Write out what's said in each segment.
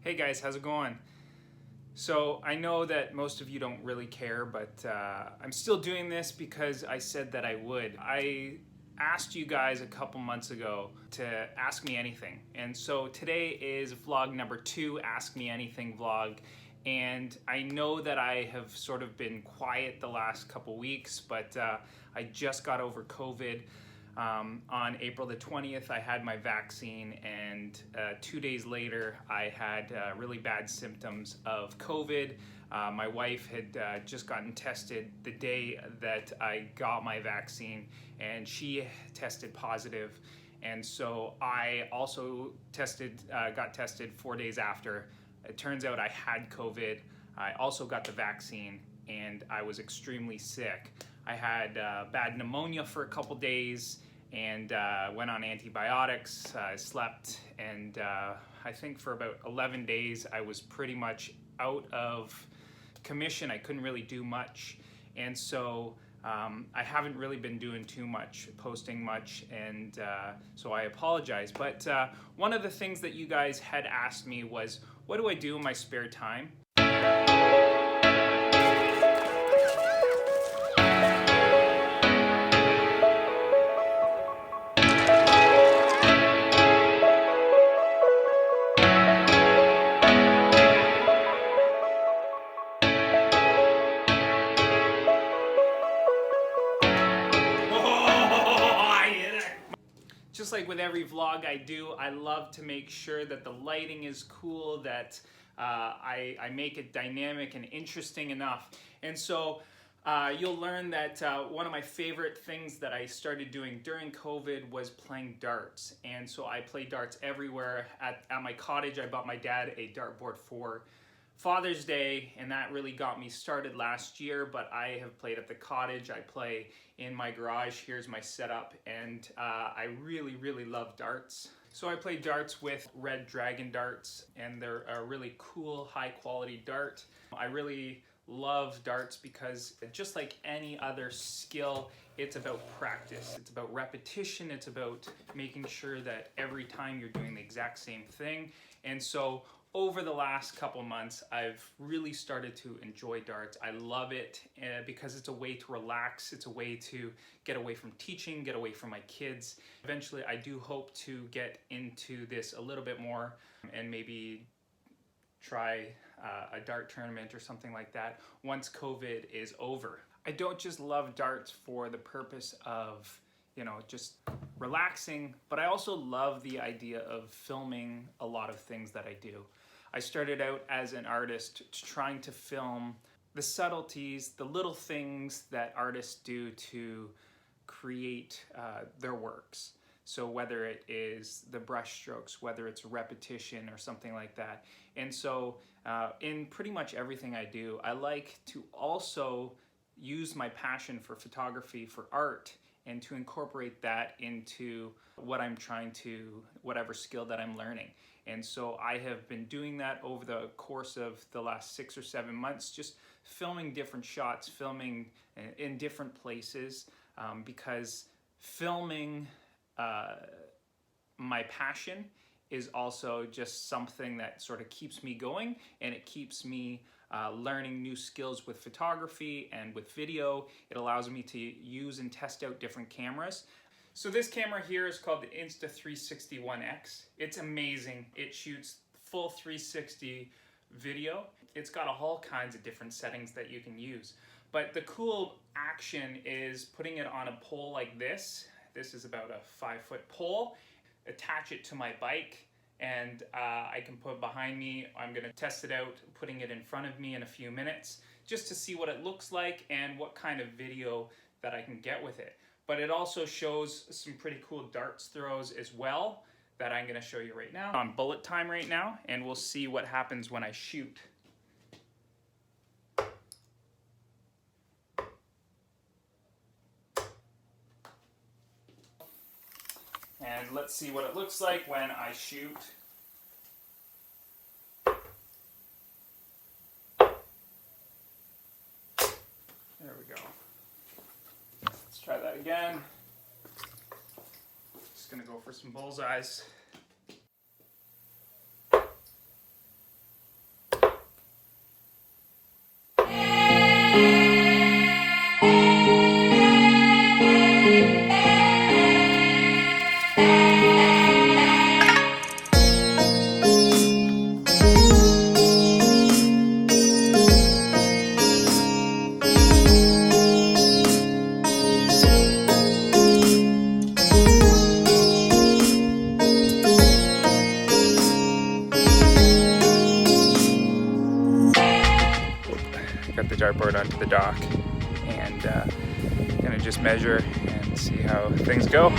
Hey guys, how's it going? So I know that most of you don't really care, but I'm still doing this because I said that I would. I asked you guys a couple months ago to ask me anything. And so today is vlog number 2, Ask Me Anything vlog. And I know that I have sort of been quiet the last couple weeks, but I just got over COVID. On April the 20th, I had my vaccine, and 2 days later, I had really bad symptoms of COVID. My wife had just gotten tested the day that I got my vaccine, and she tested positive. And so I also got tested 4 days after. It turns out I had COVID. I also got the vaccine, and I was extremely sick. I had bad pneumonia for a couple days and went on antibiotics, slept, and I think for about 11 days I was pretty much out of commission. I couldn't really do much, and so I haven't really been doing too much, posting much, and so I apologize. But one of the things that you guys had asked me was, what do I do in my spare time? Just like with every vlog I do, I love to make sure that the lighting is cool, that I make it dynamic and interesting enough. And so you'll learn that one of my favorite things that I started doing during COVID was playing darts. And so I play darts everywhere. At my cottage, I bought my dad a dartboard for Father's Day, and that really got me started last year, but I have played at the cottage. I play in my garage. Here's my setup, and I really love darts. So I play darts with Red Dragon darts, and they're a really cool, high quality dart. I really love darts because just like any other skill, it's about practice. It's about repetition. It's about making sure that every time you're doing the exact same thing. And so over the last couple months, I've really started to enjoy darts. I love it because it's a way to relax. It's a way to get away from teaching, get away from my kids. Eventually, I do hope to get into this a little bit more and maybe try a dart tournament or something like that once COVID is over. I don't just love darts for the purpose of, just relaxing, but I also love the idea of filming a lot of things that I do. I started out as an artist trying to film the subtleties, the little things that artists do to create their works. So whether it is the brush strokes, whether it's repetition or something like that. And so in pretty much everything I do, I like to also use my passion for photography, for art, and to incorporate that into what I'm trying to, whatever skill that I'm learning. And so I have been doing that over the course of the last 6 or 7 months, just filming different shots, filming in different places, because filming my passion is also just something that sort of keeps me going, and it keeps me learning new skills with photography and with video. It allows me to use and test out different cameras. So this camera here is called the Insta360 ONE X. It's amazing. It shoots full 360 video. It's got all kinds of different settings that you can use. But the cool action is putting it on a pole like this. This is about a 5-foot pole. Attach it to my bike, and I can put it behind me. I'm gonna test it out, putting it in front of me in a few minutes, just to see what it looks like and what kind of video that I can get with it. But it also shows some pretty cool darts throws as well that I'm gonna show you right now. I'm on bullet time right now, and we'll see what happens when I shoot. And let's see what it looks like when I shoot. There we go. Let's try that again. Just gonna go for some bullseyes. the dartboard onto the dock and gonna just measure and see how things go.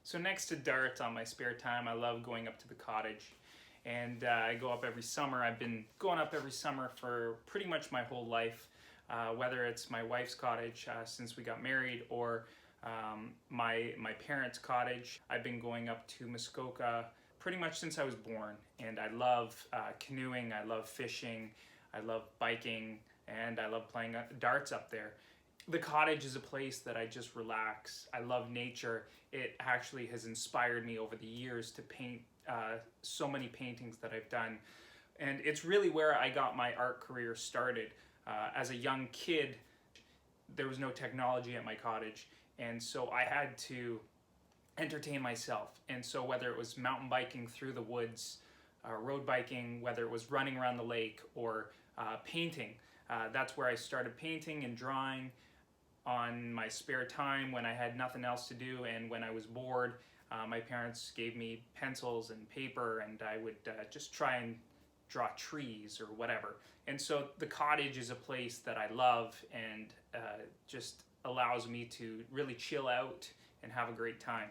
So next to darts on my spare time, I love going up to the cottage. And I go up every summer. I've been going up every summer for pretty much my whole life, whether it's my wife's cottage since we got married or my parents' cottage. I've been going up to Muskoka pretty much since I was born. And I love canoeing, I love fishing, I love biking, and I love playing darts up there. The cottage is a place that I just relax. I love nature. It actually has inspired me over the years to paint so many paintings that I've done. And it's really where I got my art career started. As a young kid, there was no technology at my cottage. And so I had to entertain myself. And so whether it was mountain biking through the woods, road biking, whether it was running around the lake or painting, that's where I started painting and drawing on my spare time when I had nothing else to do, and when I was bored, my parents gave me pencils and paper, and I would just try and draw trees or whatever. And so the cottage is a place that I love and just allows me to really chill out and have a great time.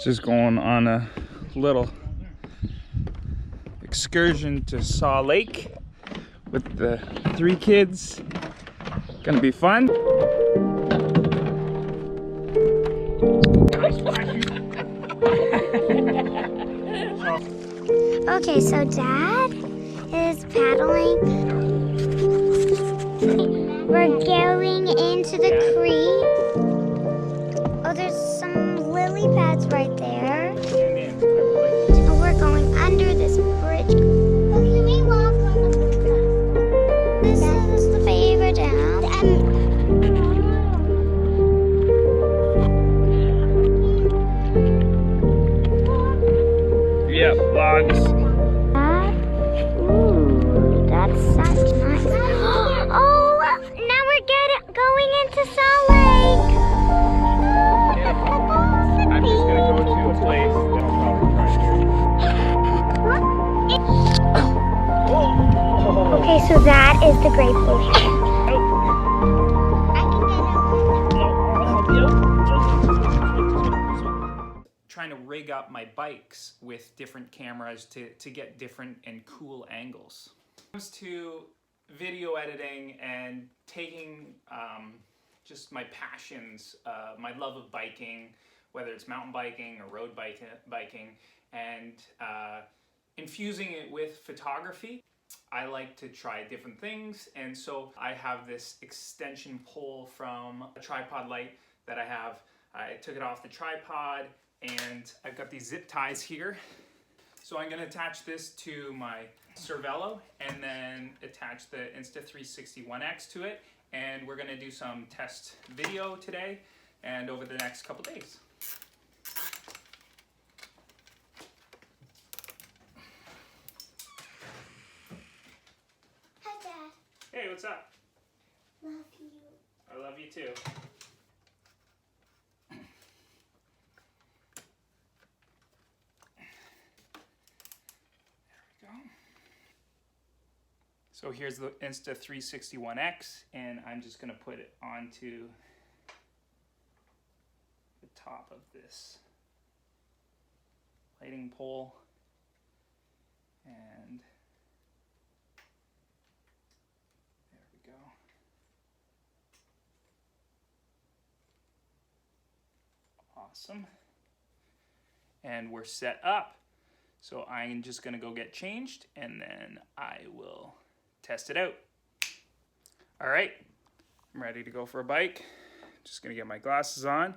Just going on a little excursion to Saw Lake with the 3 kids. Gonna be fun. Okay, so Dad is paddling. We're going into the creek. Oh, there's some lily pads right there. Oh, we're going under this bridge. Can we walk on the bridge? This is the favorite dam. Yeah, vlogs. Ooh, that's such nice. Oh, now we're going into Saw Lake. I'm just gonna go to a place that I'll probably try. Okay, so that is the Great Blue Heron. Trying to rig up my bikes with different cameras to get different and cool angles. When it comes to video editing and taking just my passions, my love of biking, whether it's mountain biking or road biking, and infusing it with photography, I like to try different things. And so I have this extension pole from a tripod light that I have. I took it off the tripod, and I've got these zip ties here So I'm going to attach this to my Cervelo and then attach the Insta360 to it. And we're going to do some test video today and over the next couple days. Hi, Dad. Hey, what's up? Love you. I love you too. So here's the Insta360 and I'm just going to put it onto the top of this lighting pole, and there we go. Awesome. And we're set up. So I'm just going to go get changed and then I will test it out. All right, I'm ready to go for a bike. Just gonna get my glasses on.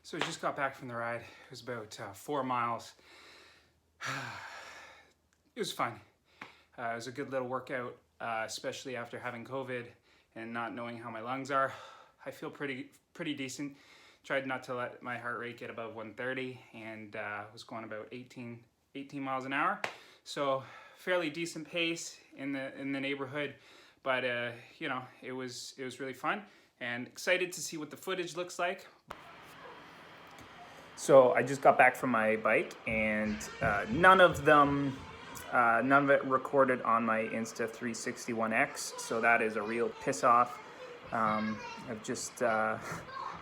So I just got back from the ride. It was about 4 miles. It was fun. It was a good little workout, especially after having COVID and not knowing how my lungs are. I feel pretty decent. Tried not to let my heart rate get above 130 and was going about 18 miles an hour. So fairly decent pace in the neighborhood, but you know, it was really fun and excited to see what the footage looks like. So I just got back from my bike and none of it recorded on my Insta360 so that is a real piss off. I've just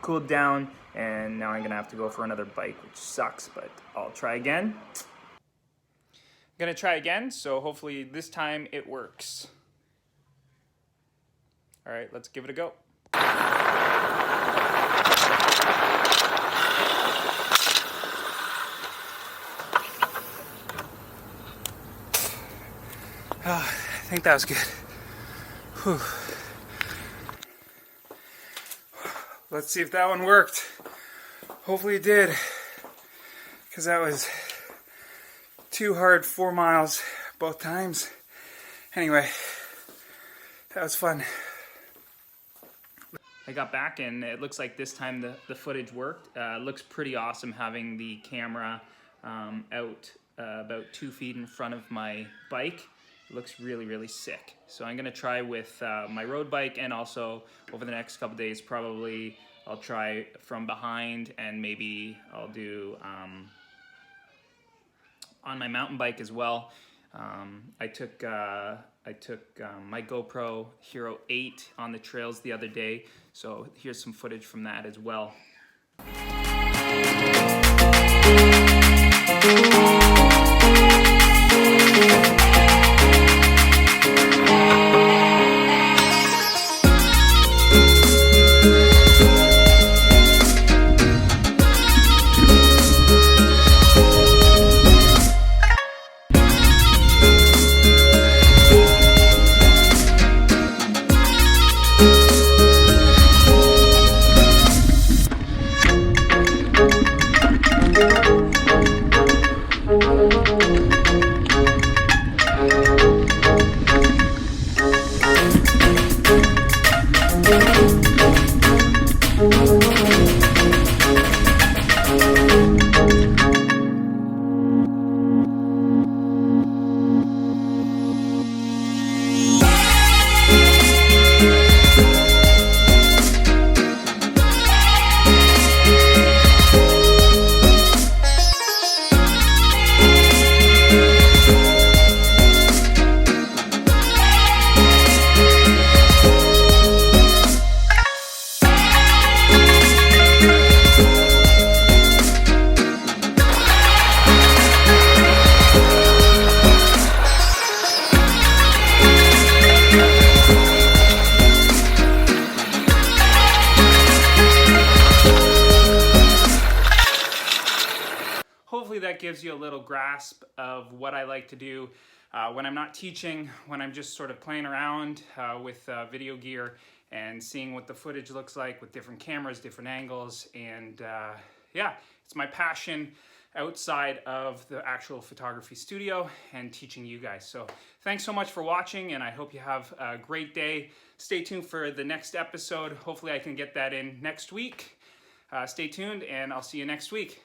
cooled down and now I'm gonna have to go for another bike, which sucks, but I'll try again. I'm gonna try again, so hopefully this time it works. All right, let's give it a go. I think that was good. Whew. Let's see if that one worked. Hopefully it did, because that was too hard, 4 miles both times. Anyway, that was fun. I got back and it looks like this time the footage worked. It looks pretty awesome having the camera out about 2 feet in front of my bike. It looks really sick. So I'm gonna try with my road bike, and also over the next couple days probably I'll try from behind, and maybe I'll do on my mountain bike as well. I took my GoPro Hero 8 on the trails the other day, so here's some footage from that as well. Hopefully that gives you a little grasp of what I like to do when I'm not teaching, when I'm just sort of playing around with video gear and seeing what the footage looks like with different cameras, different angles, and yeah, it's my passion outside of the actual photography studio and teaching you guys. So thanks so much for watching, and I hope you have a great day. Stay tuned for the next episode. Hopefully I can get that in next week. Stay tuned, and I'll see you next week.